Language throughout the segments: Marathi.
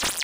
Hello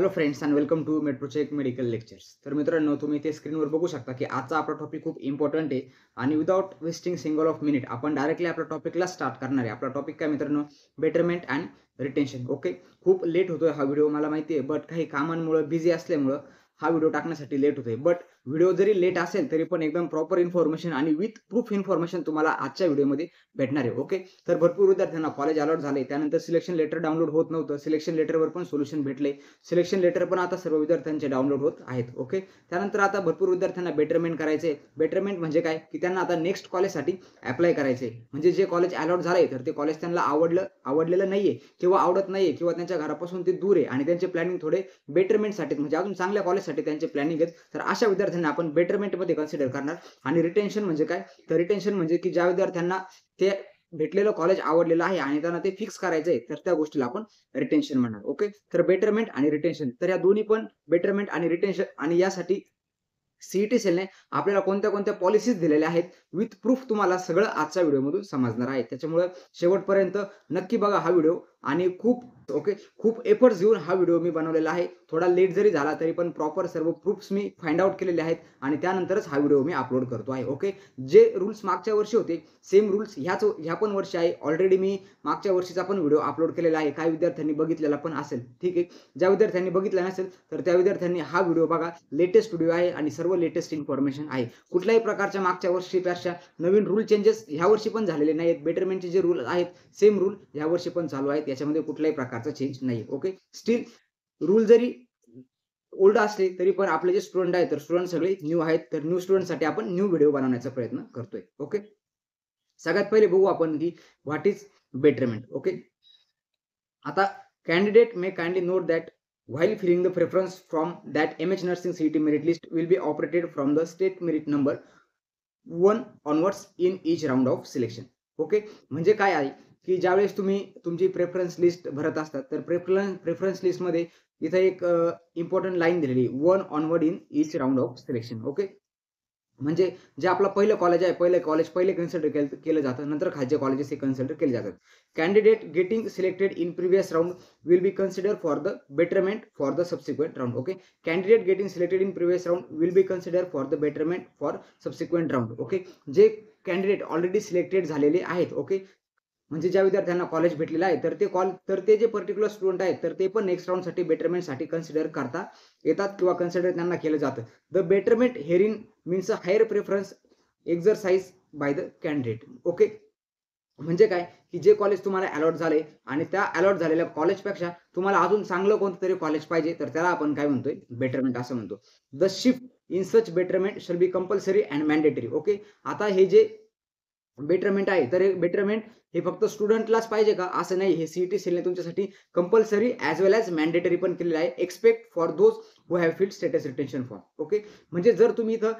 friends and welcome to मेट्रोचेक मेडिकल लेक्चर्स. तर मित्रांनो, तुम्ही ते स्क्रीनवर बघू शकता की आजचा आपला टॉपिक खूप इम्पॉर्टंट आहे आणि without wasting single of minute आपण डायरेक्टली आपल्या टॉपिकला स्टार्ट करणार आहे. आपला टॉपिक काय मित्रांनो? Betterment and retention. ओके, खूप लेट होतोय हा व्हिडिओ मला माहिती आहे, बट काही कामांमुळे बिझी असल्यामुळं हा व्हिडिओ टाकण्यासाठी लेट होतोय. बट व्हिडिओ जरी लेट असेल तरी पण एकदम प्रॉपर इन्फॉर्मेशन आणि विथ प्रूफ इन्फॉर्मेशन तुम्हाला आजच्या व्हिडिओमध्ये भेटणार आहे. ओके, तर भरपूर विद्यार्थ्यांना कॉलेज अलॉट झाले, त्यानंतर सिलेक्शन लेटर डाउनलोड होत नव्हतं, सिलेक्शन लेटरवर पण सोल्युशन भेटले. सिलेक्शन लेटर पण आता सर्व विद्यार्थ्यांचे डाउनलोड होत आहेत. ओके, त्यानंतर आता भरपूर विद्यार्थ्यांना बेटरमेंट करायचे. बेटरमेंट म्हणजे काय की त्यांना आता नेक्स्ट कॉलेजसाठी अप्लाय करायचे. म्हणजे जे कॉलेज अलॉट झालंय तर ते कॉलेज त्यांना आवडलेलं नाहीये किंवा आवडत नाहीये किंवा त्यांच्या घरापासून ते दूर आहे आणि त्यांचे प्लॅनिंग थोडे बेटरमेंटसाठी म्हणजे अजून चांगल्या कॉलेजसाठी त्यांचे प्लॅनिंग आहेत. तर अशा विद्यार्थ्यांना आपण बेटरमेंटमध्ये कन्सिडर करणार. आणि रिटेन्शन म्हणजे काय? तर रिटेन्शन म्हणजे की ज्या विद्यार्थ्यांना ते भेटलेलं कॉलेज आवडलेलं आहे आणि त्यांना ते फिक्स करायचंय तर त्या गोष्टीला आपण रिटेन्शन म्हणणार. ओके, तर बेटरमेंट आणि रिटेन्शन, तर या दोन्ही पण बेटरमेंट आणि रिटेन्शन आणि यासाठी सीईटी सेलने आपल्याला कोणत्या पॉलिसीज दिलेल्या आहेत विथ प्रूफ तुम्हाला सगळं आजच्या व्हिडिओमधून समजणार आहे. त्याच्यामुळे शेवटपर्यंत नक्की बघा हा व्हिडिओ आणि खूप एफर्ट्स घेऊन हा व्हिडिओ मी बनवलेला आहे. थोडा लेट जरी झाला तरी पण प्रॉपर सर्व प्रूफ्स मी फाइंड आउट केलेले आहेत आणि त्यानंतरच हा व्हिडिओ मी अपलोड करतो आहे. ओके, जे रूल्स मागच्या वर्षी होते सेम रूल्स ह्या पण वर्षी आहे. ऑलरेडी मी मागच्या वर्षीचा पण व्हिडिओ अपलोड केलेला आहे, काही विद्यार्थ्यांनी बघितलेला पण असेल. ठीक आहे, ज्या विद्यार्थ्यांनी बघितला नसेल तर त्या विद्यार्थ्यांनी हा व्हिडिओ बघा. लेटेस्ट व्हिडिओ आहे आणि सर्व लेटेस्ट इन्फॉर्मेशन आहे. कुठल्याही प्रकारच्या मागच्या वर्षीपेक्षा नवीन रूल चेंजेस ह्या वर्षी पण झालेले नाहीत. बेटरमेंटचे जे रूल आहेत सेम रूल ह्या वर्षी पण चालू आहेत, याच्यामध्ये कुठल्याही प्रकारचा चेंज नाही. ओके, स्टील रूल जरी ओल्ड असले तरी पण आपले जे स्टुडंट आहेत तर स्टुडंट सगळे न्यू आहेत. तर न्यू स्टुडंटसाठी आपण न्यू व्हिडिओ बनवण्याचा प्रयत्न करतोय. ओके, सगळ्यात पहिले बघू आपण की व्हॉट इज बेटरमेंट. ओके, आता candidate may kindly note that while filling the preference from that MH Nursing CET merit list will be operated from the state merit number 1 onwards in each round of selection. Okay, म्हणजे काय आहे की ज्यावेळेस तुम्ही तुमची प्रेफरन्स लिस्ट भरत असतात तर प्रेफरन्स लिस्टमध्ये इथे एक इम्पॉर्टंट लाईन दिलेली 1 onward in each round of selection. Okay, म्हणजे जे आपलं पहिलं कॉलेज आहे पहिले कन्सिडर केलं जातं, नंतर खालचे कॉलेजेस हे कन्सिडर केले जातात. Candidate getting selected in previous round will be consider for the betterment for the subsequent round. Okay, candidate getting selected in previous round will be consider for the betterment for subsequent round. Okay, जे कॅन्डिडेट ऑलरेडी सिलेक्टेड झालेले आहेत. ओके, म्हणजे ज्या विद्यार्थ्यांना कॉलेज भेटलेलं आहे तर ते जे पर्टिक्युलर स्टुडंट आहेत तर ते पण नेक्स्ट राउंडसाठी बेटरमेंटसाठी कन्सिडर करता येतात किंवा कन्सिडर त्यांना केलं जातं. The betterment herein means a higher preference exercise by the candidate. Okay, म्हणजे काय की जे कॉलेज तुम्हाला अलॉट झाले आणि त्या अलॉट झालेल्या कॉलेजपेक्षा तुम्हाला अजून चांगलं कोणतं तरी कॉलेज पाहिजे तर त्याला आपण काय म्हणतोय? बेटरमेंट असं म्हणतो. The shift in such betterment shall B compulsory and mandatory. Okay, आता हे जे बेटरमेंट आहे तर बेटरमेंट हे फक्त स्टुडंटलाच पाहिजे का? असं नाही. हे सीईटी सेलने तुमच्यासाठी कंपल्सरी ॲज वेल ॲज मॅन्डेटरी पण केलेलं आहे. Expect for those who have field status retention form. Okay, म्हणजे जर तुम्ही इथं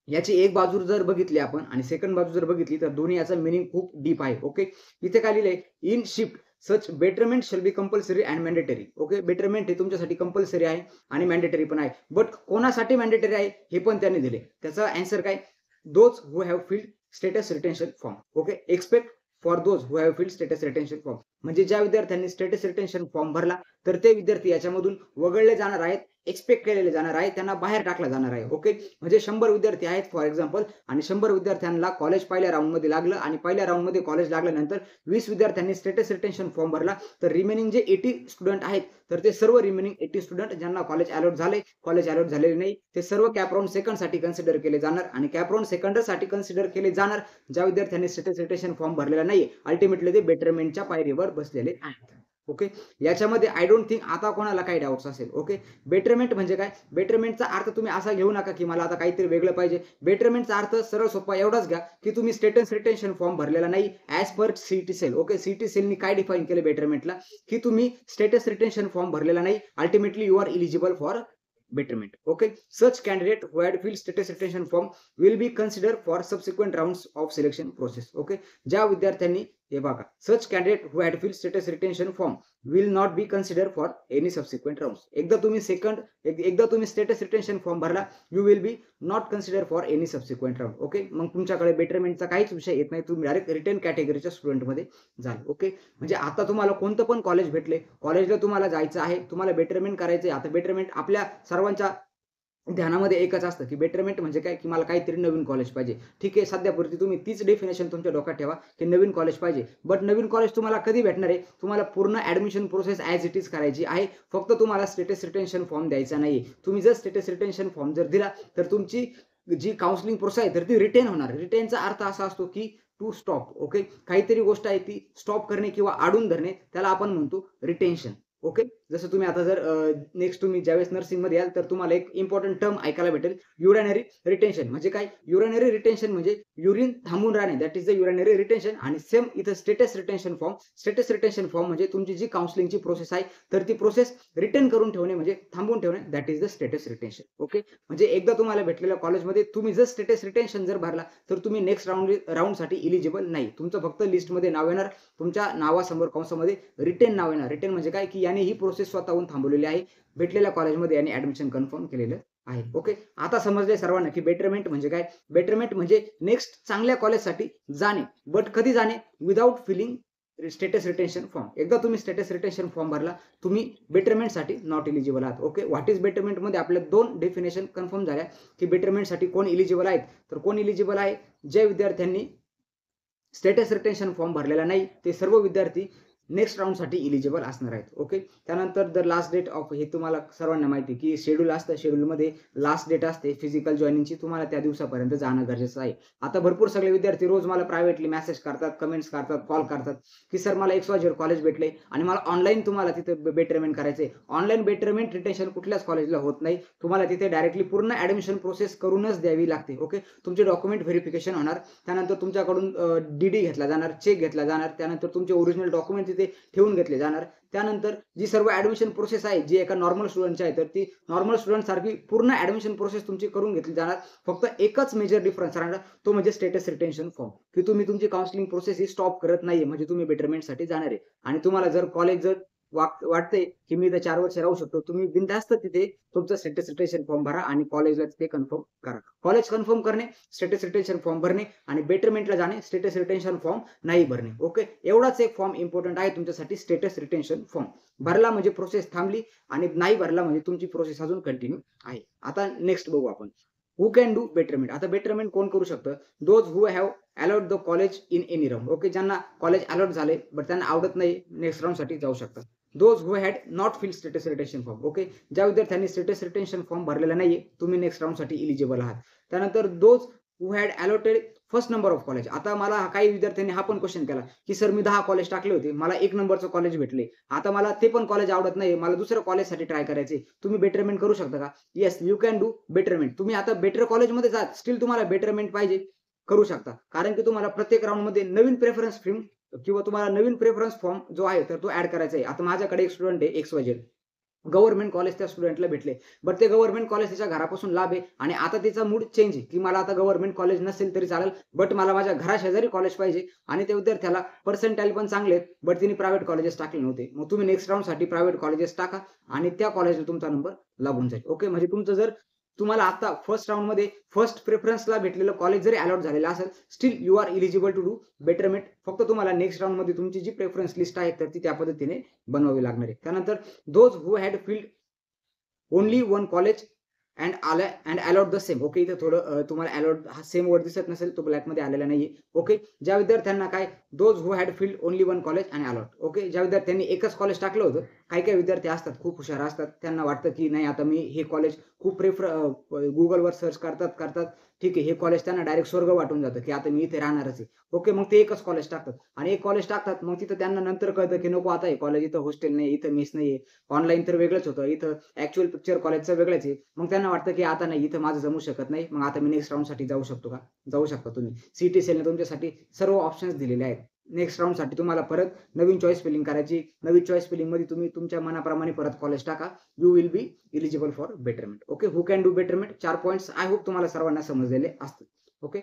याची एक बाजू जर बघितली आपण आणि सेकंड बाजू जर बघितली तर दोन्ही याचा मिनिंग खूप डीप आहे. ओके, इथे काय लिहिलंय? In shift such betterment shall B compulsory and mandatory. Okay, betterment हे तुमच्यासाठी कंपल्सरी आहे आणि मॅन्डेटरी पण आहे. बट कोणासाठी मॅन्डेटरी आहे हे पण त्यांनी दिले. त्याचा आन्सर काय? Those who have field status retention form. Okay, expect for those who have field status retention form, म्हणजे ज्या विद्यार्थ्यांनी स्टेटस रिटेन्शन फॉर्म भरला तर ते विद्यार्थी याच्यामधून वगळले जाणार आहेत, एक्सपेक्ट केलेले जाणार आहे, त्यांना बाहेर टाकलं जाणार आहे. ओके, म्हणजे 100 विद्यार्थी आहेत फॉर एक्झाम्पल आणि 100 विद्यार्थ्यांना कॉलेज पहिल्या राऊंडमध्ये लागलं आणि पहिल्या राऊंडमध्ये कॉलेज लागल्यानंतर 20 विद्यार्थ्यांनी स्टेटस रिटेन्शन फॉर्म भरला तर रिमेनिंग जे 80 स्टुडंट आहेत तर ते सर्व रिमेनिंग 80 स्टुडंट ज्यांना कॉलेज अलॉट झाले, कॉलेज अलॉट झालेले नाही, ते सर्व कॅप राऊंड सेकंडसाठी कन्सिडर केले जाणार आणि कॅप राऊंड सेकंडसाठी कन्सिडर केले जाणार ज्या विद्यार्थ्यांनी स्टेटस रिटेन्शन फॉर्म भरलेला नाही. अल्टिमेटली ते बेटरमेंटच्या पायरीवर बसलेले आहेत. ओके, याच्यामध्ये आय डोंट थिंक आता कोणाला काही डाऊट्स असेल. ओके, बेटरमेंट म्हणजे काय? बेटरमेंटचा अर्थ तुम्ही असा घेऊ नका की मला आता काहीतरी वेगळं पाहिजे. बेटरमेंटचा अर्थ सरळ सोपा एवढाच घ्या की तुम्ही स्टेटस रिटेन्शन फॉर्म भरलेला नाही as per CET cell. Okay, CET सेलनी काय डिफाईन केलं बेटरमेंटला की तुम्ही स्टेटस रिटेन्शन फॉर्म भरलेला नाही, ultimately you are eligible for betterment. Okay, such candidate who had filled status retention form will be considered for subsequent rounds of selection process. Okay, ज्या विद्यार्थ्यांनी हे बघा, such candidate who had fill status retention form will not be consider for any subsequent round. एकदा तुम्ही स्टेटस रिटेन्शन फॉर्म भरला, you will be not consider for any subsequent round. Okay, मग तुमच्याकडे बेटरमेंटचा काहीच विषय येत नाही, तुम्ही डायरेक्ट रिटेन कॅटेगरीच्या स्टुडंटमध्ये जाल. ओके, म्हणजे आता तुम्हाला कोणतं पण कॉलेज भेटले, कॉलेजला तुम्हाला जायचं आहे, तुम्हाला बेटरमेंट करायचं आहे. आता बेटरमेंट आपल्या सर्वांच्या ध्यानामध्ये एकच असतं की बेटरमेंट म्हणजे काय, की मला काहीतरी नवीन कॉलेज पाहिजे. ठीक आहे, सध्यापुरती तुम्ही तीच डेफिनेशन तुमच्या डोक्यात ठेवा की नवीन कॉलेज पाहिजे. बट नवीन कॉलेज तुम्हाला कधी भेटणार आहे? तुम्हाला पूर्ण admission process as it is करायची आहे. फक्त तुम्हाला स्टेटस रिटेन्शन फॉर्म द्यायचा नाही. तुम्ही जर स्टेटस रिटेन्शन फॉर्म जर दिला तर तुमची जी काउन्सिलिंग प्रोसेस आहे तर ती रिटेन होणार. रिटेनचा अर्थ असा असतो की टू स्टॉप. ओके, काहीतरी गोष्ट आहे ती स्टॉप करणे किंवा अडून धरणे, त्याला आपण म्हणतो रिटेन्शन. ओके, जसं तुम्ही आता जर नेक्स्ट तुम्ही ज्यावेळेस नर्सिंगमध्ये याल तर तुम्हाला एक इम्पॉर्टंट टर्म ऐकायला भेटेल, युरिनरी रिटेन्शन. म्हणजे काय? युरिनरी रिटेन्शन म्हणजे युरिन थांबून राहणे, that is the urinary retention. आणि सेम इथं status retention form. Status retention form म्हणजे तुमची जी काउन्सिलिंगची प्रोसेस आहे तर ती प्रोसेस रिटेन करून ठेवणे म्हणजे थांबवून ठेवणे, that is the status retention. Okay, म्हणजे एकदा तुम्हाला भेटलेल्या कॉलेजमध्ये तुम्ही जर स्टेटस रिटेन्शन जर भरला तर तुम्ही नेक्स्ट राऊंडसाठी इलिजिबल नाही. तुमचं फक्त लिस्टमध्ये नाव येणार, तुमच्या नावासमोर कंसामध्ये रिटेन नाव येणार. रिटेन म्हणजे काय, की याने ही प्रोसेस स्वतःहून थांबवलेली आहे, भेटलेल्या कॉलेजमध्ये याने ऍडमिशन कन्फर्म केलेलं आहे. ओके, आता समजले सर्वांना की बेटरमेंट म्हणजे काय. बेटरमेंट म्हणजे नेक्स्ट चांगल्या कॉलेजसाठी जाणे. बट कधी जाणे? Without filling status retention form. एकदा तुम्ही स्टेटस रिटेन्शन फॉर्म भरला, तुम्ही बेटरमेंटसाठी नॉट इलिजिबल आहात. ओके, व्हॉट इज बेटरमेंट मध्ये आपल्या दोन डेफिनेशन कन्फर्म झाल्या की बेटरमेंटसाठी कोण इलिजिबल आहेत. तर कोण इलिजिबल आहे? जे विद्यार्थ्यांनी स्टेटस रिटेन्शन फॉर्म भरलेला नाही ते सर्व विद्यार्थी नेक्स्ट राऊंडसाठी इलिजिबल असणार आहेत. ओके, त्यानंतर द लास्ट डेट ऑफ, हे तुम्हाला सर्वांना माहिती की शेड्यूल असतं, शेड्यूलमध्ये लास्ट डेट असते फिजिकल जॉईनिंगची, तुम्हाला त्या दिवसापर्यंत जाणं गरजेचं आहे. आता भरपूर सगळे विद्यार्थी रोज मला प्रायव्हेटली मेसेज करतात, कमेंट्स करतात, कॉल करतात की सर मला XYZ कॉलेज भेटले आणि मला ऑनलाईन तुम्हाला तिथे बेटरमेंट करायचंय. ऑनलाईन बेटरमेंट रिटेन्शन कुठल्याच कॉलेजला होत नाही. तुम्हाला तिथे डायरेक्टली पूर्ण ऍडमिशन प्रोसेस करूनच द्यावी लागते. ओके, तुमचे डॉक्युमेंट व्हेरिफिकेशन होणार, त्यानंतर तुमच्याकडून DD घेतला जाणार, चेक घेतला जाणार, त्यानंतर तुमचे ओरिजिनल डॉक्युमेंट तिथे ठेवून घेतले जाणार. त्यानंतर जी सर्व ऍडमिशन प्रोसेस आहे जी एका नॉर्मल स्टुडंटची आहे तर ती नॉर्मल स्टुडंट सारखी पूर्ण ऍडमिशन प्रोसेस तुमची करून घेतली जाणार. फक्त एकच मेजर डिफरन्स राहणार, तो म्हणजे स्टेटस रिटेन्शन फॉर्म, की तुम्ही तुमची काउन्सिलिंग प्रोसेस ही स्टॉप करत नाहीये, म्हणजे तुम्ही बेटरमेंटसाठी जाणार आहे. आणि तुम्हाला जर कॉलेज जर वाटते की मी इथे 4 वर्ष राहू शकतो, तुम्ही बिनधास्त तिथे तुमचं स्टेटस रिटेन्शन फॉर्म भरा आणि कॉलेजला तिथे कन्फर्म करा. कॉलेज कन्फर्म करणे, स्टेटस रिटेन्शन फॉर्म भरणे आणि बेटरमेंटला जाणे, स्टेटस रिटेन्शन फॉर्म नाही भरणे. ओके, एवढाच एक फॉर्म इम्पॉर्टंट आहे तुमच्यासाठी, स्टेटस रिटेन्शन फॉर्म. भरला म्हणजे प्रोसेस थांबली आणि नाही भरला म्हणजे तुमची प्रोसेस अजून कंटिन्यू आहे. आता नेक्स्ट बघू आपण, हु कॅन डू बेटरमेंट. आता बेटरमेंट कोण करू शकतं? Those who have allot the college in any round. Okay, ज्यांना कॉलेज अलॉट झाले बट त्यांना आवडत नाही, नेक्स्ट राऊंडसाठी जाऊ शकतात. Those who had not fill status retention form. Okay, ज्या विद्यार्थ्यांनी स्टेटस रिटेन्शन फॉर्म भरलेला नाहीये, तुम्ही नेक्स्ट राऊंडसाठी इलिजिबल आहात. त्यानंतर those who had allotted first number of college. आता मला काही विद्यार्थ्यांनी हा पण क्वेश्चन केला की सर मी 10 कॉलेज टाकले होते, मला 1 नंबरचं कॉलेज भेटले, आता मला ते पण कॉलेज आवडत नाही, मला दुसऱ्या कॉलेजसाठी ट्राय करायचे, तुम्ही बेटरमेंट करू शकता का? Yes, you can do betterment. तुम्ही आता बेटर कॉलेजमध्ये जात, स्टील तुम्हाला बेटरमेंट पाहिजे, करू शकता. कारण की तुम्हाला प्रत्येक राऊंडमध्ये नवीन प्रेफरन्स स्ट्रीम किंवा तुम्हाला नवीन प्रेफरन्स फॉर्म जो आहे तर तो ऍड करायचा आहे. आता माझ्याकडे एक स्टुडंट आहे XYZ, गव्हर्नमेंट कॉलेज त्या स्टुडंटला भेटले, बट ते गव्हर्नमेंट कॉलेज त्याच्या घरापासून लांब आहे आणि आता तिचा मूड चेंज आहे की मला आता गव्हर्नमेंट कॉलेज नसेल तरी चालेल, बट मला माझ्या घराशेजारी कॉलेज पाहिजे. आणि त्या विद्यार्थ्याला पर्सेंटाईल पण चांगले आहेत, बट तिने प्रायव्हेट कॉलेजेस टाकले नव्हते. मग तुम्ही नेक्स्ट राऊंडसाठी प्रायव्हेट कॉलेजेस टाका आणि त्या कॉलेजला तुमचा नंबर लागून जाईल. ओके, म्हणजे तुमचं जर तुम्हाला आता फर्स्ट राऊंडमध्ये फर्स्ट प्रेफरन्सला भेटलेलं कॉलेज जरी अलॉट झालेलं असेल, still you are eligible to do betterment. फक्त तुम्हाला नेक्स्ट राऊंडमध्ये तुमची जी प्रेफरन्स लिस्ट आहे तर ती त्या पद्धतीने बनवावी लागणार आहे. त्यानंतर those who had filled only one college and allot the same. Okay, इथे थोडं तुम्हाला अलॉट हा सेम वर्ड दिसत नसेल, तो ब्लॅकमध्ये आलेला नाहीये. ओके, ज्या विद्यार्थ्यांना काय, those who had filled only one college and allot. Okay, ज्या विद्यार्थ्यांनी एकच कॉलेज टाकलं होतं, काही काही विद्यार्थी असतात खूप हुशार असतात, त्यांना वाटतं की नाही आता मी हे कॉलेज खूप गुगलवर सर्च करतात, ठीक आहे, हे कॉलेज त्यांना डायरेक्ट स्वर्ग वाटून जातं की आता मी इथे राहणारच आहे. ओके, मग ते एकच कॉलेज टाकतात आणि एक कॉलेज टाकतात, मग तिथं त्यांना नंतर कळतं की नको, आता हे कॉलेज इथं हॉस्टेल नाही, इथं मिस नाहीये, ऑनलाईन तर वेगळंच होतं, इथं ऍक्च्युअल पिक्चर कॉलेजचं वेगळंच आहे. मग त्यांना वाटतं की आता नाही, इथं माझं जमू शकत नाही, मग आता मी नेक्स्ट राऊंडसाठी जाऊ शकतो का? जाऊ शकता तुम्ही. CET सेलने तुमच्यासाठी सर्व ऑप्शन्स दिलेले आहेत. नेक्स्ट राऊंडसाठी तुम्हाला परत नवीन चॉईस फिलिंग करायची. नवीन चॉईस फिलिंगमध्ये तुम्ही तुमच्या मनाप्रमाणे परत कॉलेज टाका. You will B eligible for betterment. Okay, who can do betterment. 4 points I hope तुम्हाला सर्वांना समजलेले असतील. ओके,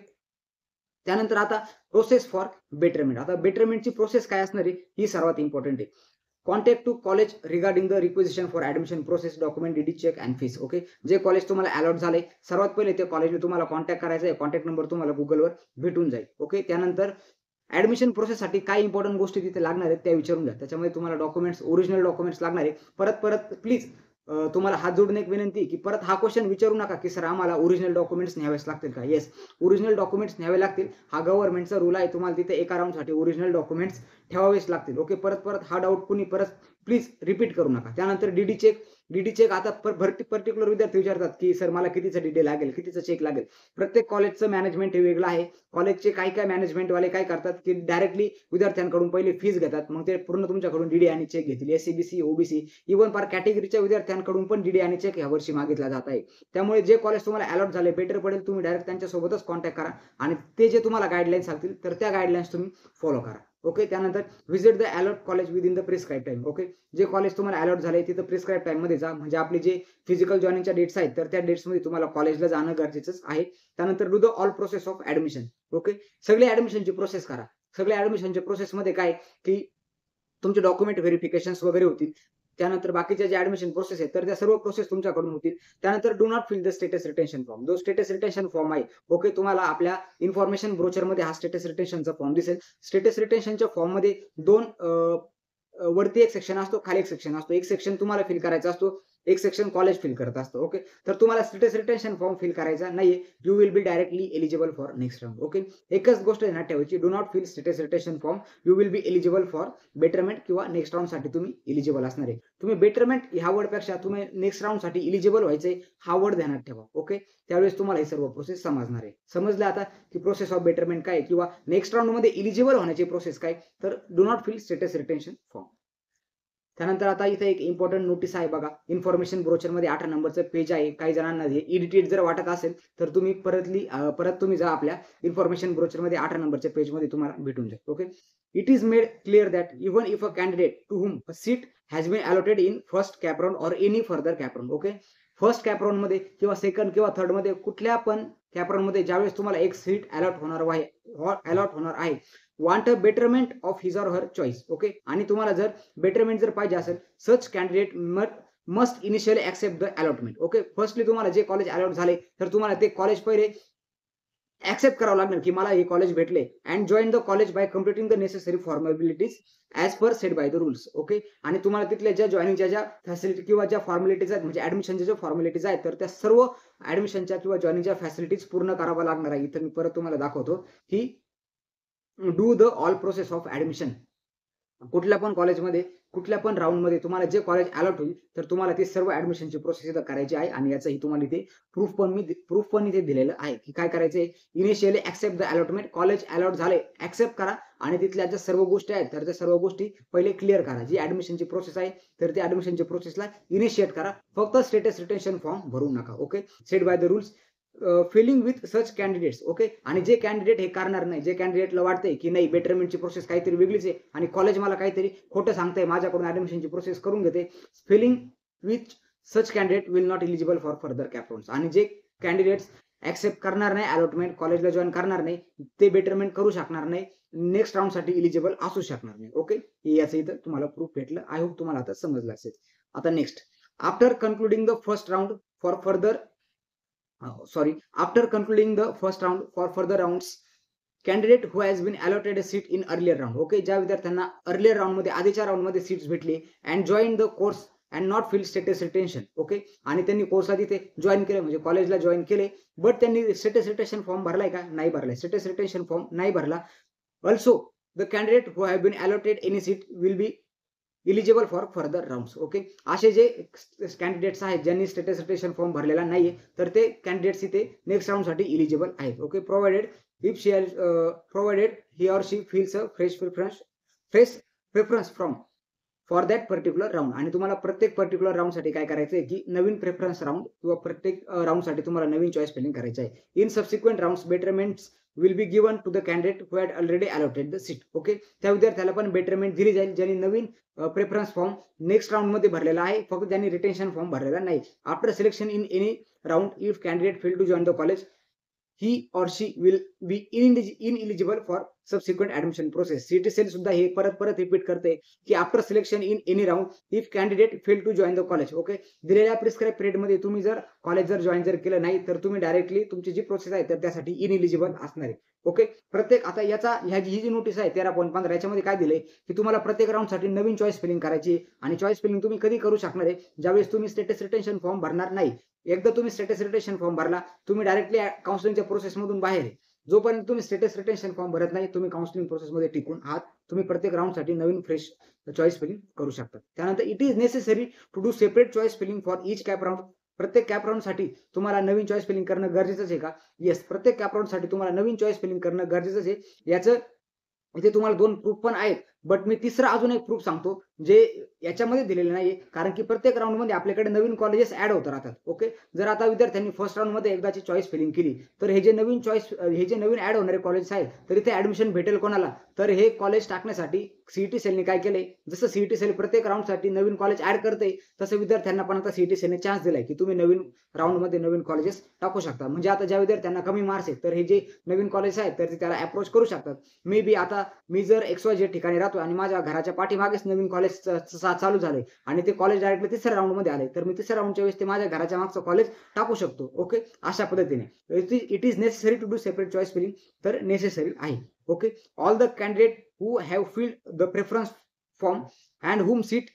त्यानंतर आता प्रोसेस फॉर बेटरमेंट. आता बेटरमेंटची प्रोसेस काय असणार आहे ही सर्वात इम्पॉर्टंट आहे. Contact to college regarding the requisition for admission process, document, DD cheque and fees. Okay, जे कॉलेज तुम्हाला अलॉट झाले सर्वात पहिले ते कॉलेजला तुम्हाला कॉन्टॅक्ट करायचं आहे. कॉन्टॅक्ट नंबर तुम्हाला गुगलवर भेटून जाईल. ओके, त्यानंतर ऍडमिशन प्रोसेससाठी काय इम्पॉर्टंट गोष्टी तिथे लागणार आहेत त्या विचारून घ्या. त्याच्यामध्ये तुम्हाला डॉक्युमेंट्स, ओरिजिनल डॉक्युमेंट्स लागणार आहे. परत प्लीज तुम्हाला हात जोडून एक विनंती की परत हा क्वेश्चन विचारू नका की सर आम्हाला ओरिजिनल डॉक्युमेंट्स न्यावेच लागतील का. येस, ओरिजिनल डॉक्युमेंट्स न्यावे लागतील. हा गव्हर्नमेंटचा रूल आहे. तुम्हाला तिथे एका राऊंडसाठी ओरिजिनल डॉक्युमेंट्स ठेवावेच लागतील. ओके, परत हा डाऊट कुणी परत प्लीज रिपीट करू नका. त्यानंतर डीडी चेक. डीडी चेक आता पर्टिक्युलर विद्यार्थी विचारतात की सर मला कितीचं डीडी लागेल, कितीचं चेक लागेल. प्रत्येक कॉलेजचं मॅनेजमेंट हे वेगळं आहे. कॉलेजचे काय मॅनेजमेंटवाले काय करतात की डायरेक्टली विद्यार्थ्यांकडून पहिले फीस घेतात, मग ते पूर्ण तुमच्याकडून डीडी आणि चेक घेतील. एससीबीसी, ओबीसी, इव्हन पार कॅटेगरीच्या विद्यार्थ्यांकडून पण डीडी आणि चेक यावर्षी मागितला जात आहे. त्यामुळे जे कॉलेज तुम्हाला अलॉट झाले बेटर पडेल तुम्ही डायरेक्ट त्यांच्यासोबतच कॉन्टॅक्ट करा आणि ते जे तुम्हाला गाईडलाईन सांगतील तर त्या गाईडलाईन्स तुम्ही फॉलो करा. ओके, त्यानंतर visit the allot college within the prescribe time. Okay, जे कॉलेज तुम्हाला अलॉट झाले तिथं प्रिस्क्राइब टाइम मध्ये जा. म्हणजे आपली जे फिजिकल जॉईनिंगच्या डेट्स आहेत तर त्या डेट्समध्ये तुम्हाला कॉलेजला जाणं गरजेचंच आहे. त्यानंतर do the all process of admission. Okay, सगळे ऍडमिशनची प्रोसेस करा. सगळ्या ऍडमिशनच्या प्रोसेसमध्ये काय की तुमचे डॉक्युमेंट व्हेरिफिकेशन्स वगैरे होतील. त्यानंतर बाकीच्या जे ऍडमिशन प्रोसेस आहे तर त्या सर्व प्रोसेस तुमच्याकडून होतील. त्यानंतर do not fill the status retention form. जो स्टेटस रिटेन्शन फॉर्म आहे ओके, तुम्हाला आपल्या इन्फॉर्मेशन ब्रोचरमध्ये हा स्टेटस रिटेन्शनचा फॉर्म दिसेल. स्टेटस रिटेन्शनच्या फॉर्म मध्ये दोन वरती एक सेक्शन असतो, खाली एक सेक्शन असतो. एक सेक्शन तुम्हाला फिल करायचा असतो, एक सेक्शन कॉलेज फिल करत असतो. ओके, तर तुम्हाला स्टेटस रिटेन्शन फॉर्म फिल करायचा नाहीये. You will be directly eligible for next round. Okay, एकच गोष्ट ध्यानात ठेवायची, do not fill status retention form. You will be eligible for betterment किंवा नेक्स्ट राऊंड साठी तुम्ही एलिजिबल असणार आहे. तुम्ही बेटरमेंट ह्या वर्ड पेक्षा तुम्ही नेक्स्ट राऊंड साठी एलिजिबल व्हायचंय हा वर्ड ध्यानात ठेवा. ओके, त्यावेळेस तुम्हाला हे सर्व प्रोसेस समजणार आहे. समजलं आता की प्रोसेस ऑफ बेटरमेंट काय किंवा नेक्स्ट राऊंड मध्ये एलिजिबल होण्याची प्रोसेस काय, तर do not fill status retention form. त्यानंतर आता इथे एक इम्पॉर्टंट नोटीस आहे बघा, इन्फॉर्मेशन ब्रोचर मध्ये 8 नंबरचं पेज आहे. काही जणांना हे इरिटेट जर वाटत असेल तर तुम्ही परत तुम्ही जा आपल्या इन्फॉर्मेशन ब्रोचर मध्ये 8 नंबरच्या पेज मध्ये तुम्हाला भेटून जाईल. Okay, it is made clear that even if a candidate to whom a seat has been allotted in first CAP round or any further CAP round. Okay, first CAP round मध्ये किंवा सेकंड किंवा थर्ड मध्ये कुठल्या पण कॅप राउंड मध्ये ज्यावेळेस तुम्हाला एक सीट अलॉट होणार आहे want a betterment of his or her choice. Okay, आणि तुम्हाला जर बेटरमेंट जर पाहिजे असेल such candidate must initially accept the allotment. Okay, firstly तुम्हाला जे कॉलेज अलॉट झाले तर तुम्हाला ते कॉलेज पहिले ऍक्सेप्ट करावं लागणार की मला हे कॉलेज भेटले and join the college by completing the necessary formalities as per set by the rules. Okay, आणि तुम्हाला तिथल्या ज्या जॉईनिंगच्या ज्या फॅसिलिटी किंवा ज्या फॉर्मॅलिटीज आहेत म्हणजे ऍडमिशनच्या ज्या फॉर्मॅलिटीज आहेत तर त्या सर्व ऍडमिशनच्या किंवा जॉईनिंगच्या फॅसिलिटीज पूर्ण कराव्या लागणार आहे. इथं मी परत तुम्हाला दाखवतो की do the all process of admission. कुठल्या पण कॉलेजमध्ये कुठल्या पण राऊंड मध्ये तुम्हाला जे कॉलेज अलॉट होईल तर तुम्हाला ते सर्व ऍडमिशनची प्रोसेस इथं करायची आहे आणि याचंही तुम्हाला इथे प्रूफ पण इथे दिलेलं आहे की काय करायचंय. Initially accept the allotment. College allot झाले ऍक्सेप्ट करा आणि तिथल्या ज्या सर्व गोष्टी आहेत तर त्या सर्व गोष्टी पहिले क्लिअर करा. जी ऍडमिशनची प्रोसेस आहे तर त्या ऍडमिशनची प्रोसेसला इनिशिएट करा. फक्त स्टेटस रिटेन्शन फॉर्म भरू नका. Okay, set by the rules filling with such candidates. Okay, आणि जे कॅन्डिडेट हे करणार नाही, जे कॅन्डिडेटला वाटतंय की नाही बेटरमेंटची प्रोसेस काहीतरी वेगळीच आहे आणि कॉलेज मला काहीतरी खोटं सांगतंय, माझ्याकडून ऍडमिशनची प्रोसेस करून घेते, filling with such candidate will not eligible for further CAP rounds. आणि जे कॅन्डिडेट्स ऍक्सेप्ट करणार नाही अलॉटमेंट, कॉलेजला जॉईन करणार नाही, ते बेटरमेंट करू शकणार नाही, नेक्स्ट राऊंड साठी एलिजिबल असू शकणार नाही. ओके, याचं इथं तुम्हाला प्रूफ भेटलं. आय होप तुम्हाला आता समजलं असेल. आता next, after concluding the first round for further after concluding the first round for further rounds, candidate who has been allotted a seat in earlier round. Okay, ज्या विद्यार्थ्यांना earlier round मध्ये आधीच्या राऊंड मध्ये सीट्स भेटली and joined the course and not filled status retention. Okay, आणि त्यांनी कोर्सला तिथे जॉईन केले म्हणजे कॉलेजला जॉईन केले बट त्यांनी स्टेटस रिटेन्शन फॉर्म भरलाय का, नाही भरलाय. स्टेटस रिटेन्शन फॉर्म नाही भरला. Also the candidate who have been allotted any seat will be eligible for further rounds. Okay, असे जे कॅन्डिडेट्स आहेत ज्यांनी स्टेटस रिटेन्शन फॉर्म भरलेला नाहीये तर ते कॅन्डिडेट्स इथे नेक्स्ट राउंड साठी एलिजिबल आहेत. Okay, provided he or she feels a fresh preference from for that particular round. आणि तुम्हाला प्रत्येक पर्टिक्युलर राउंड साठी काय करायचंय की नवीन प्रेफरन्स राउंड किंवा प्रत्येक राउंड साठी तुम्हाला नवीन चॉईस फिलिंग करायचं आहे. In subsequent rounds betterments will be given to the candidate who had already allotted the seat. Okay, त्या विद्यार्थ्याला पण बेटरमेंट दिली जाईल ज्यांनी नवीन प्रेफरन्स फॉर्म नेक्स्ट राउंड मध्ये भरलेला आहे, फक्त ज्यांनी रिटेन्शन फॉर्म भरलेला नाही. After selection in any round if candidate fail to join the college he or she will be ineligible for subsequent admission process. CET cell सुद्धा हे परत रिपीट करते की after selection in any round if candidate fail to join the college. Okay, दिलेल्या प्रिस्क्राईब पिरियडमध्ये तुम्ही जर कॉलेज जॉईन केलं नाही तर तुम्ही डायरेक्टली तुमची जी प्रोसेस आहे तर त्यासाठी इनएलिजिबल असणार आहे. ओके, प्रत्येक आता ही जी नोटीस आहे 13.15 याच्यामध्ये काय दिलंय की तुम्हाला प्रत्येक राऊंडसाठी नवीन चॉईस फिलिंग करायची आणि चॉईस फिलिंग तुम्ही कधी करू शकणार आहे ज्यावेळेस तुम्ही स्टेटस रिटेन्शन फॉर्म भरणार नाही. एकदा तुम्ही स्टेटस रिटेन्शन फॉर्म भरला तुम्ही डायरेक्टली काउन्सिलिंगच्या प्रोसेसमधून बाहेर आहे. जोपर्यंत तुम्ही स्टेटस रिटेन्शन फॉर्म भरत नाही तुम्ही काउन्सिलिंग प्रोसेसमध्ये टिकून आहात. तुम्ही प्रत्येक राऊंडसाठी नवीन फ्रेश चॉईस फिलिंग करू शकता. त्यानंतर it is necessary to do separate choice filling for each CAP round. प्रत्येक कॅप राऊंडसाठी तुम्हाला नवीन चॉईस फिलिंग करणं गरजेचंच आहे का? येस, प्रत्येक कॅप राऊंडसाठी तुम्हाला नवीन चॉईस फिलिंग करणं गरजेचंच आहे. याचं इथे तुम्हाला 2 प्रूफ पण आहेत, बट मी तिसरा अजून एक प्रूफ सांगतो जे याच्यामध्ये दिलेले नाहीये, कारण की प्रत्येक राऊंडमध्ये आपल्याकडे नवीन कॉलेजेस ऍड होत राहतात. ओके, जर आता विद्यार्थ्यांनी फर्स्ट राऊंडमध्ये एकदाची चॉईस फिलिंग केली तर हे जे नवीन ऍड होणारे कॉलेज आहेत तर इथे ऍडमिशन भेटेल कोणाला? तर हे कॉलेज टाकण्यासाठी सीईटी सेलने काय केलंय, जसं सीईटी सेल प्रत्येक राऊंडसाठी नवीन कॉलेज ऍड करते तसं विद्यार्थ्यांना पण आता सीईटी सेलने चान्स दिलाय की तुम्ही नवीन राऊंडमध्ये नवीन कॉलेजेस टाकू शकता. म्हणजे आता ज्या विद्यार्थ्यांना कमी मार्क्स आहेत तर हे जे नवीन कॉलेज आहेत तर ते त्याला अप्रोच करू शकतात. मे बी आता मी जर XYZ ठिकाणी राहतो आणि माझ्या घराच्या पाठीमागेच नवीन कॉलेज चालू झाले आणि ते कॉलेज डायरेक्टली तिसऱ्या राऊंडमध्ये आले तर मी तिसऱ्या राऊंडच्या वेळेस ते माझ्या घराच्या मागचं कॉलेज टाकू शकतो. ओके, अशा पद्धतीने it is necessary to do separate choice filling. तर नेसेसरी आहे. Okay, all the candidate who have filled the preference form and whom seat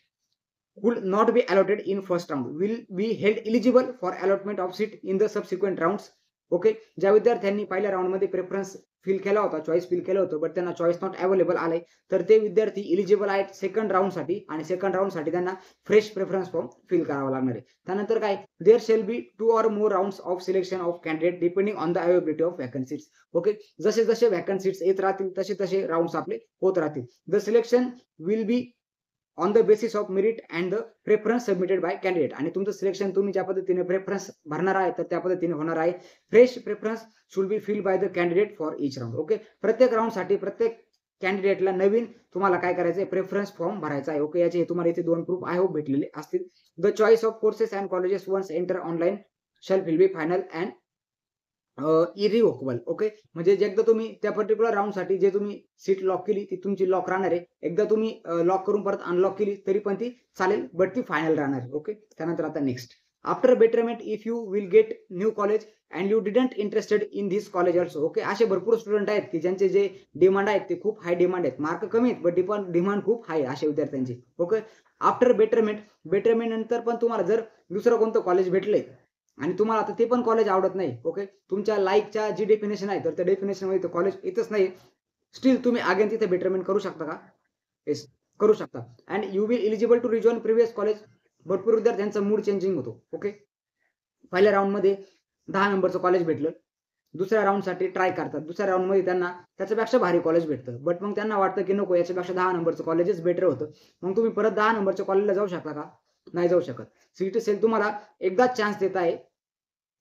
could not be allotted in first round will be held eligible for allotment of seat in the subsequent rounds. Okay, ज्या विद्यार्थ्यांनी पहिल्या राऊंडमध्ये प्रेफरन्स फिल केला होता, चॉईस फिल केलं होतं, बट त्यांना चॉईस नॉट अवेलेबल आलंय तर ते विद्यार्थी इलिजिबल आहेत सेकंड राऊंडसाठी आणि सेकंड राऊंडसाठी त्यांना फ्रेश प्रेफरन्स फॉर्म फिल करावा लागणार आहे. त्यानंतर काय, there shall be 2 or more rounds of selection of candidate depending on the availability of vacancies. Okay, जसे जसे वॅकन्सीज येत राहतील तसे तसे राऊंड्स आपले होत राहतील. The selection will be on the basis of merit and the preference submitted by candidate. आणि तुमचं सिलेक्शन तुम्ही ज्या पद्धतीने प्रेफरन्स भरणार आहे तर त्या पद्धतीने होणार आहे. Fresh preference should be fill by the candidate for each round. Okay, प्रत्येक राऊंडसाठी प्रत्येक कॅन्डिडेटला नवीन तुम्हाला काय करायचं, प्रेफरन्स फॉर्म भरायचा आहे. ओके, याचे तुम्हाला इथे 2 प्रूफ आय होप भेटलेले असतील. The choice of courses and colleges once enter online shall will be final and irrevocable. Okay, म्हणजे एकदा तुम्ही त्या पर्टिक्युलर राऊंडसाठी जे तुम्ही सीट लॉक केली ती तुमची लॉक राहणार आहे. एकदा तुम्ही लॉक करून परत अनलॉक केली तरी पण ती चालेल, बट ती फायनल राहणार आहे. ओके, त्यानंतर आता next, after betterment if you will get new college and you didn't interested in this college also. Okay, असे भरपूर स्टुडंट आहेत की ज्यांचे जे डिमांड आहेत ते खूप हाय डिमांड आहेत. मार्क कमी आहेत बट डिमांड खूप हाय अशा विद्यार्थ्यांची. ओके, आफ्टर बेटरमेंट नंतर पण तुम्हाला जर दुसरं कोणतं कॉलेज भेटलंय आणि तुम्हाला आता ते पण कॉलेज आवडत नाही. ओके, तुमच्या लाईकच्या जी डेफिनेशन आहे तर त्या डेफिनेशन मध्ये कॉलेज येतच नाही, स्टील तुम्ही अगेन तिथे बेटरमेंट करू शकता का? येस, करू शकता. And you will eligible to rejoin previous college. भरपूर विद्यार्थ्यांचा मूड चेंजिंग होतो. ओके, पहिल्या राऊंडमध्ये 10 नंबरचं कॉलेज भेटलं, दुसऱ्या राऊंडसाठी ट्राय करतात, दुसऱ्या राऊंडमध्ये त्यांना त्याच्यापेक्षा भारी कॉलेज भेटतं, बट मग त्यांना वाटतं की नको, याच्यापेक्षा 10 नंबरचं कॉलेजच बेटर होतं. मग तुम्ही परत 10 नंबरच्या कॉलेजला जाऊ शकता का? नाही जाऊ शकत. सीईटी सेल तुम्हाला एकदाच चान्स देत आहे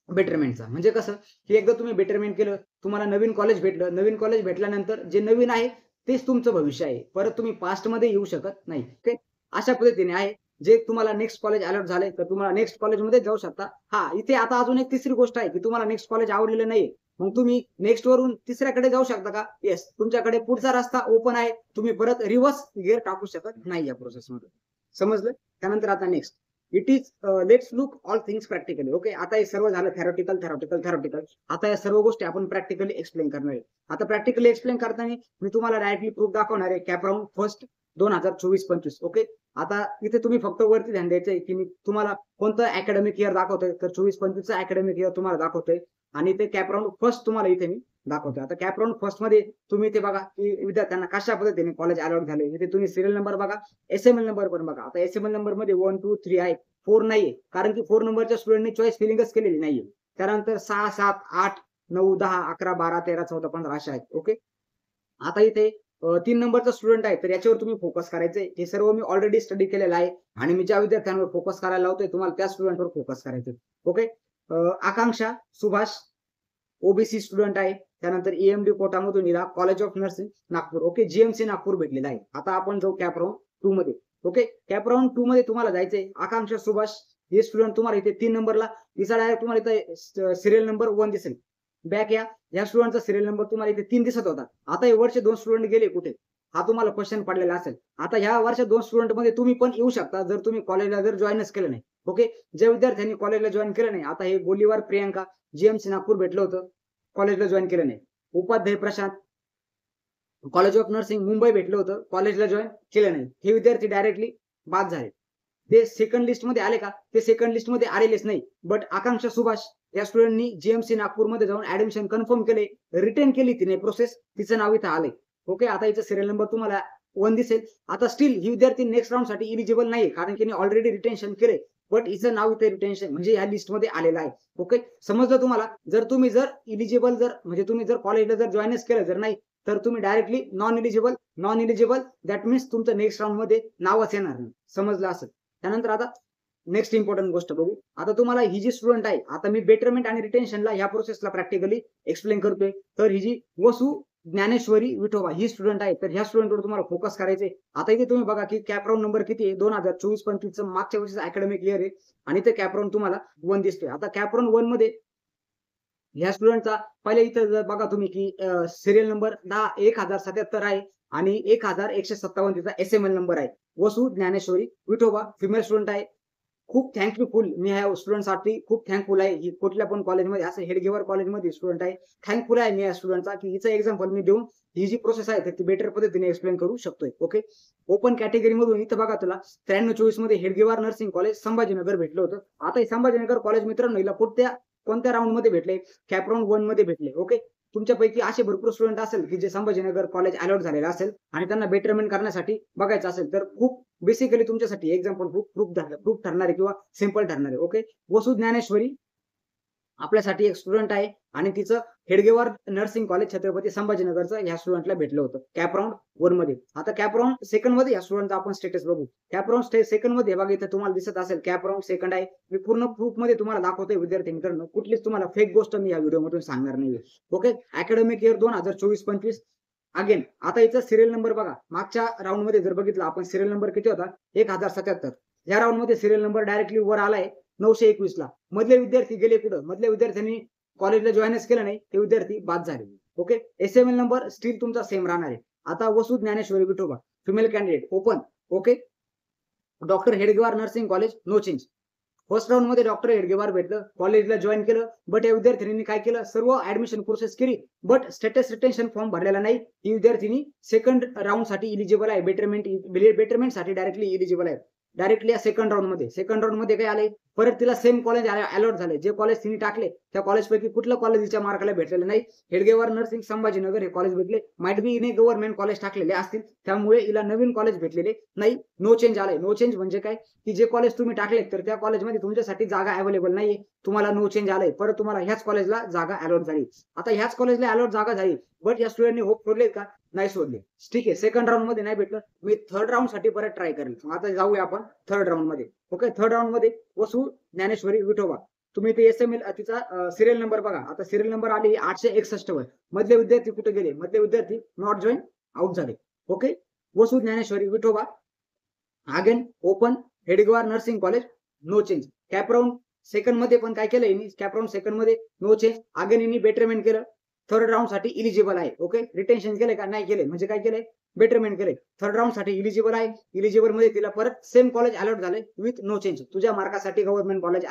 बेटरमेंटचा. म्हणजे कसं की एकदा तुम्ही बेटरमेंट केलं, तुम्हाला नवीन कॉलेज भेटलं, नवीन कॉलेज भेटल्यानंतर जे नवीन आहे तेच तुमचं भविष्य आहे. परत तुम्ही पास्टमध्ये येऊ शकत नाही. ओके, अशा पद्धतीने आहे. जे तुम्हाला नेक्स्ट कॉलेज अलॉट झाले तर तुम्हाला नेक्स्ट कॉलेजमध्ये जाऊ शकता. इथे आता अजून एक तिसरी गोष्ट आहे की तुम्हाला नेक्स्ट कॉलेज आवडलेलं नाही, मग तुम्ही नेक्स्ट वरून तिसऱ्याकडे जाऊ शकता का? येस, तुमच्याकडे पुढचा रस्ता ओपन आहे. तुम्ही परत रिव्हर्स गिअर टाकू शकत नाही या प्रोसेसमध्ये. समजलं? त्यानंतर आता next, it is let's look all things practically. Okay, आता हे सर्व झालं थेरॉटिकल. आता या सर्व गोष्टी आपण प्रॅक्टिकली एक्सप्लेन करणार आहे. आता प्रॅक्टिकली एक्सप्लेन करताना मी तुम्हाला डायरेक्टली प्रूफ दाखवणार आहे कॅप राऊंड फर्स्ट 2024-25. ओके, आता इथे तुम्ही फक्त वरती ध्यान द्यायचंय की मी तुम्हाला कोणतं अकॅडमिक इयर दाखवतोय तर 24-25चं अकॅडमिक इयर तुम्हाला दाखवतोय आणि ते कॅप राऊंड फर्स्ट तुम्हाला इथे मी दाखवतोय. आता कॅप राऊंड फर्स्ट मध्ये तुम्ही इथे बघा की विद्यार्थ्यांना कशा पद्धतीने कॉलेज अलॉट झाले. इथे तुम्ही सिरियल नंबर बघा, SML नंबर पण बघा. आता SML नंबर मध्ये 1, 2, 3 आहे, 4 नाहीये, कारण की 4 नंबरच्या स्टुडंटनी चॉईस फिलिंगच केलेली नाहीये. त्यानंतर 6, 7, 8, 9, 10, 11, 12, 13, 14, 15 अशा आहेत. ओके, आता इथे 3 नंबरचा स्टुडंट आहे तर याच्यावर तुम्ही फोकस करायचंय. हे सर्व मी ऑलरेडी स्टडी केलेलं आहे आणि मी ज्या विद्यार्थ्यांवर फोकस करायला लावतोय तुम्हाला त्या स्टुडंटवर फोकस करायचं. ओके, आकांक्षा सुभाष ओबीसी स्टुडंट आहे. त्यानंतर EMD कोटामधून हिला college of nursing Nagpur. Okay, GMC Nagpur भेटलेला आहे. आता आपण जाऊ कॅप राऊंड 2 मध्ये. ओके, कॅप राऊंड 2 मध्ये तुम्हाला जायचंय. आकांक्षा सुभाष हे स्टुडंट तुम्हाला इथे 3 नंबरला दिसा, डायरेक्ट तुम्हाला इथे सिरियल नंबर 1 दिसेल. बॅक या स्टुडंटचा सिरियल नंबर तुम्हाला इथे 3 दिसत होता. आता हे वरचे 2 स्टुडंट गेले कुठे? हा तुम्हाला क्वेश्चन पडलेला असेल. आता ह्या वरच्या 2 स्टुडंटमध्ये तुम्ही पण येऊ शकता जर तुम्ही कॉलेजला जर जॉइनच केलं नाही. ओके. ज्या विद्यार्थ्यांनी कॉलेजला जॉइन केलं नाही, आता हे गोलीवार प्रियंका, जीएमसी नागपूर भेटलं होतं, कॉलेजला जॉइन केलं नाही. Upadhyay Prashant, college of nursing Mumbai भेटलं होतं, कॉलेजला जॉइन केलं नाही. हे विद्यार्थी डायरेक्टली बाद झाले. ते सेकंड लिस्टमध्ये आले का? ते सेकंड लिस्टमध्ये आलेलेच नाही. बट आकांक्षा सुभाष या स्टुडंटनी जीएमसी नागपूरमध्ये जाऊन ऍडमिशन कन्फर्म केले, रिटर्न केली तिने प्रोसेस, तिचं नाव इथं आलंय. ओके. आता हिचं सिरियल नंबर तुम्हाला 1 दिसेल. आता स्टील ही विद्यार्थी नेक्स्ट राउंडसाठी इलिजिबल नाहीये कारण की ऑलरेडी रिटेन्शन केले. बट हिचं नाव इथे रिटेन्शन म्हणजे या लिस्टमध्ये आलेलं आहे. ओके. समजलं तुम्हाला? जर तुम्ही इलिजिबल म्हणजे तुम्ही जर कॉलेजला जर जॉइनच केलं जर नाही, तर तुम्ही directly non eligible that means तुमचं नेक्स्ट राउंडमध्ये नावच येणार नाही. समजलं असेल. त्यानंतर आता नेक्स्ट इम्पॉर्टंट गोष्ट बघू. आता तुम्हाला ही जी स्टुडंट आहे, आता मी बेटरमेंट आणि रिटेन्शनला ह्या प्रोसेसला प्रॅक्टिकली एक्सप्लेन करतोय. तर ही जी वसू ज्ञानेश्वरी विठोबा ही स्टुडंट आहे, तर ह्या स्टुडंटवर तुम्हाला फोकस करायचे. आता इथे तुम्ही बघा की कॅप राऊंड नंबर किती आहे? 2024-25 चं मागच्या वर्षीचं अकॅडमिक इयर आहे आणि ते कॅप राऊंड तुम्हाला 1 दिसतोय. आता कॅप राऊंड 1 मध्ये ह्या स्टुडंटचा पहिले इथं जर बघा तुम्ही की सिरियल नंबर 1077 आहे आणि 1157 तिचा एसएमएल नंबर आहे. वसू ज्ञानेश्वरी विठोबा फिमेल स्टुडंट आहे. खूप थँकफुल मी ह्या स्टुडंटसाठी खूप थँकफुल आहे. ही कुठल्या पण कॉलेजमध्ये असं हेडगेवर कॉलेजमध्ये स्टुडंट आहे. थँकफुल आहे मी या स्टुडंटचा की हिचं एक्झाम्पल मी देऊन ही जी प्रोसेस आहे तर ती बेटर पद्धतीने एक्सप्लेन करू शकतोय. ओके. ओपन कॅटेगरी मधून इथं बघा तुला 93-24 मध्ये हेडगेवार नर्सिंग कॉलेज संभाजीनगर भेटलं होतं. आता हे संभाजीनगर कॉलेज मित्रांनो हिला कोणत्या राऊंड मध्ये भेटले? कॅप राऊंड 1 मध्ये भेटले. ओके. तुमच्यापैकी असे भरपूर स्टुडंट असेल की जे संभाजीनगर कॉलेज अलॉट झालेलं असेल आणि त्यांना बेटरमेंट करण्यासाठी बघायचं असेल तर खूप बेसिकली तुमच्यासाठी एक्झाम्पल प्रूफ ठरणार आहे किंवा सिंपल ठरणार आहे. ओके. वसू ज्ञानेश्वरी आपल्यासाठी एक स्टुडंट आहे आणि तिचं हेडगेवार नर्सिंग कॉलेज छत्रपती संभाजीनगरचं ह्या स्टुडंटला भेटलं होतं कॅप राऊंड 1 मध्ये. आता कॅप राऊंड सेकंड मध्ये या स्टुडंटचा आपण स्टेटस बघू. कॅप राऊंड सेकंड मध्ये बघा इथे तुम्हाला दिसत असेल कॅप राऊंड सेकंड आहे. मी पूर्ण प्रूफ मध्ये तुम्हाला दाखवतोय विद्यार्थी मित्रांनो. कुठलीच तुम्हाला फेक गोष्ट मी या व्हिडिओमधून सांगणार नाही. ओके. Academic year 2024-25 again. आता याचा सिरियल नंबर बघा. मागच्या राऊंड मध्ये जर बघितलं आपण सिरियल नंबर किती होता? 1077. या राऊंड मध्ये सिरियल नंबर डायरेक्टली वर आलाय 921 ला. मधले विद्यार्थी गेले कुठं? मधल्या विद्यार्थ्यांनी कॉलेजला जॉइनच केलं नाही, ते विद्यार्थी बाद झाले. ओके. एसएमएल नंबर स्टील तुमचा सेम राहणार आहे. आता Vasu Dnyaneshwari Vithoba female candidate open. Okay. Doctor Hedgewar nursing college no change. First round मध्ये डॉक्टर हेडगेवार भेटलं, कॉलेजला जॉईन केलं. बट या विद्यार्थिनींनी काय केलं? सर्व ऍडमिशन प्रोसेस केली बट स्टेटस रिटेन्शन फॉर्म भरलेला नाही. ही विद्यार्थिनी सेकंड राऊंड साठी इलिजिबल आहे. बेटरमेंट साठी डायरेक्टली इलिजिबल आहे. डायरेक्टली या सेकंड राऊंड मध्ये काय आले? परत तिला सेम कॉलेज अलॉट झाले. जे कॉलेज तिने टाकले त्या कॉलेजपैकी कुठलं कॉलेज तिच्या मार्काला भेटलेलं नाही. हेडगेवार नर्सिंग संभाजीनगर हे कॉलेज भेटले. माइट बी हिने गव्हर्नमेंट कॉलेज टाकलेले असतील, त्यामुळे हिला नवीन कॉलेज भेटलेले नाही. नो चेंज आले. नो चेंज म्हणजे काय? की जे कॉलेज तुम्ही टाकले तर त्या कॉलेजमध्ये तुमच्यासाठी जागा अवेलेबल नाहीये. तुम्हाला नो चेंज आलंय. परत तुम्हाला ह्याच कॉलेजला जागा अलॉट झाली. आता ह्याच कॉलेजला अलॉट जागा झाली बट या स्टुडंटने होप सोडले का? नाही सोडले. ठीक आहे. सेकंड राऊंड मध्ये नाही भेटलं, मी थर्ड राऊंड साठी परत ट्राय करेल. आता जाऊया आपण थर्ड राऊंड मध्ये. ओके. थर्ड राऊंड मध्ये वसू ज्ञानेश्वरी विठोबा. तुम्ही ते एसएमएल तिचा सिरियल नंबर बघा. आता सिरियल नंबर आली 861 वर. मधले विद्यार्थी कुठे गेले? मधले विद्यार्थी नॉट जॉईन आउट झाले. Okay. Vasu Dnyaneshwari Vithoba again open Hedgewar nursing college no change. CAP round second मध्ये पण काय केलं? कॅप राऊंड सेकंड मध्ये नो चेंज. अगेन यांनी बेटरमेंट केलं. थर्ड राऊंड साठी इलिजिबल आहे. ओके. रिटेन्शन केले का? नाही केले. म्हणजे काय केलंय? बेटरमेंट केले. थर्ड राऊंड साठी इलिजिबल आहे. इलिजिबल मध्ये तिला परत सेम कॉलेज अलॉट झाले विथ नो चेंज. तुझ्या मार्कासाठी गव्हर्नमेंट कॉलेज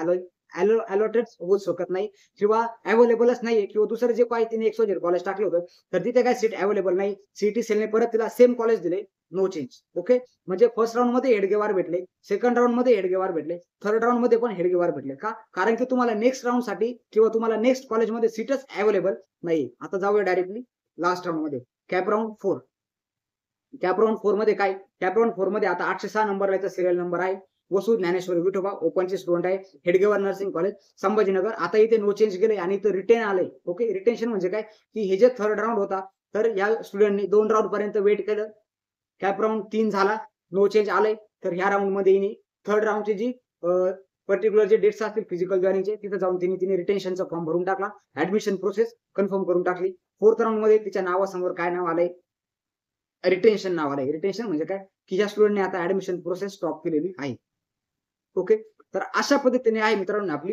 अलॉटेड होऊ शकत नाही किंवा अवेलेबलच नाहीये किंवा दुसरं जे काही तिने 100 कॉलेज टाकलं होतं तर तिथे काय सीट अवेलेबल नाही. सीईटी सेलने परत तिला सेम कॉलेज दिले. No change. ओके. म्हणजे फर्स्ट राऊंड मध्ये हेडगेवार भेटले, सेकंड राऊंड मध्ये हेडगेवार भेटले, थर्ड राऊंड मध्ये पण हेडगेवार भेटले. का? कारण की तुम्हाला नेक्स्ट राऊंड साठी किंवा तुम्हाला नेक्स्ट कॉलेजमध्ये सीटच अवेलेबल नाही. आता जाऊया डायरेक्टली लास्ट राऊंड मध्ये. Cap round 4. कॅप राऊंड 4 मध्ये काय? कॅप राऊंड 4 मध्ये आता 806 नंबरला सिरियल नंबर आहे. वसू ज्ञानेश्वरी विठोबा ओपनचे स्टुडंट आहे. Hedgewar nursing college Sambhajinagar. आता इथे नो चेंज गेले आणि इथे रिटेन आले. ओके. रिटेन्शन म्हणजे काय? की हे जे थर्ड राऊंड होता तर या स्टुडंटनी 2 राऊंड पर्यंत वेट केलं. कॅप राऊंड 3 झाला. नो चेंज आले. तर ह्या राऊंड मध्ये थर्ड राऊंडची जी पर्टिक्युलर जे डेट्स असतील फिजिकल जॉईनिंगचे तिथे जाऊन तिने रिटेन्शनचा फॉर्म भरून टाकला. ऍडमिशन प्रोसेस कन्फर्म करून टाकली. फोर्थ राऊंड मध्ये तिच्या नावासमोर काय नाव आलंय? रिटेन्शन नाव आलंय. रिटेन्शन म्हणजे काय? की ज्या स्टुडंटने आता ऍडमिशन प्रोसेस स्टॉप केलेली आहे. ओके. तर अशा पद्धतीने आहे मित्रांनो आपली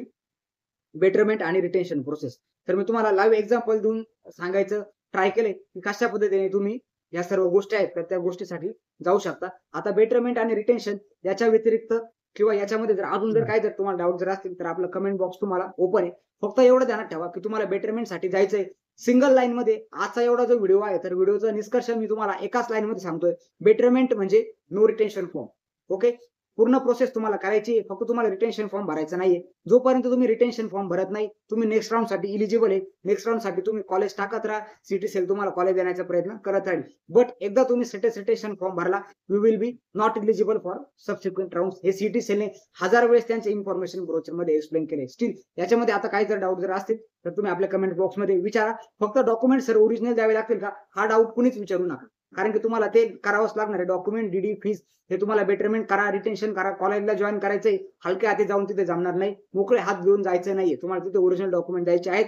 बेटरमेंट आणि रिटेन्शन प्रोसेस. तर मी तुम्हाला लाईव्ह एक्झाम्पल देऊन सांगायचं ट्राय केलंय की कशा पद्धतीने तुम्ही या सर्व गोष्टी आहेत तर त्या गोष्टीसाठी जाऊ शकता. आता बेटरमेंट आणि रिटेन्शन याच्या व्यतिरिक्त किंवा याच्यामध्ये जर अजून जर काही जर तुम्हाला डाऊट जर असतील तर आपलं कमेंट बॉक्स तुम्हाला ओपन आहे. फक्त एवढं ध्यानात ठेवा की तुम्हाला बेटरमेंटसाठी जायचंय सिंगल लाईनमध्ये. आजचा एवढा जो व्हिडिओ आहे तर व्हिडिओचा निष्कर्ष मी तुम्हाला एकाच लाईनमध्ये सांगतोय. बेटरमेंट म्हणजे नो रिटेन्शन फॉर्म. ओके. पूर्ण प्रोसेस तुम्हाला करायची आहे. फक्त तुम्हाला रिटेन्शन फॉर्म भरायचा नाहीये. जोपर्यंत तुम्ही रिटेन्शन फॉर्म भरत नाही, तुम्ही नेक्स्ट राउंडसाठी इलिजिबल आहे. नेक्स्ट राउंडसाठी तुम्ही कॉलेज टाकत राहा. सिटी सेल तुम्हाला कॉलेज देण्याचा प्रयत्न करत राहील. बट एकदा तुम्ही रिटेन्शन फॉर्म भरला, you will be not eligible for subsequent rounds. हे सिटी सेलने 1000 वेळेस त्यांच्या इन्फॉर्मेशन ब्रोचरमध्ये एक्सप्लेन केले. स्टील याच्यामध्ये आता काही जर डाऊट जर असतील तर तुम्ही आपल्या कमेंट बॉक्समध्ये विचारा. फक्त डॉक्युमेंट सर ओरिजिनल द्यावे लागतील का? हा डाऊट कुणीच विचारू नका. कारण की तुम्हाला ते करावंच लागणार आहे. डॉक्युमेंट, डीडी, फीस हे तुम्हाला बेटरमेंट करा, रिटेन्शन करा, कॉलेजला जॉईन करायचंय. हलक्या हाती जाऊन तिथे जमणार नाही. मोकळे हात घेऊन जायचं नाहीये. तुम्हाला तिथे ओरिजिनल डॉक्युमेंट द्यायचे आहेत.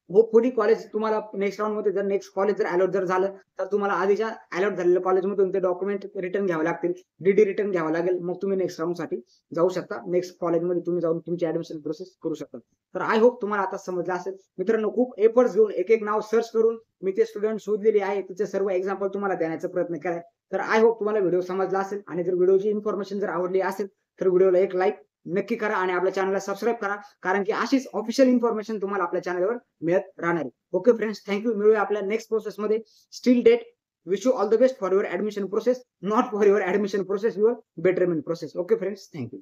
होपफुली कॉलेज तुम्हाला नेक्स्ट राउंडमध्ये जर नेक्स्ट कॉलेज जर अलॉट जर झालं तर तुम्हाला आधीच्या अलॉट झालेल्या कॉलेजमधून ते डॉक्युमेंट रिटर्न घ्यावे लागतील. डीडी रिटर्न घ्यावं लागेल. मग तुम्ही नेक्स्ट राउंडसाठी जाऊ शकता. नेक्स्ट कॉलेजमध्ये तुम्ही जाऊन तुमची ऍडमिशन प्रोसेस करू शकता. तर आय होप तुम्हाला आता समजलं असेल. मित्रांनो, खूप एफर्ट्स घेऊन एक नाव सर्च करून मी ते स्टुडंट शोधलेले आहे. तिचे सर्व एक्झाम्पल तुम्हाला देण्याचा प्रयत्न केलाय. तर आय होप तुम्हाला व्हिडिओ समजला असेल आणि जर व्हिडिओची इन्फॉर्मेशन जर आवडली असेल तर व्हिडिओला एक लाईक नक्की करा आणि आपल्या चॅनलला सबस्क्राईब करा. कारण की अशीच ऑफिशियल इन्फॉर्मेशन तुम्हाला आपल्या चॅनलवर मिळत राहणार आहे. Okay friends, thank you. मिळूया आपल्या नेक्स्ट प्रोसेसमध्ये. स्टील डेट. Wish you all the best for your admission process. Not for your admission process, your betterment process. Okay friends, thank you.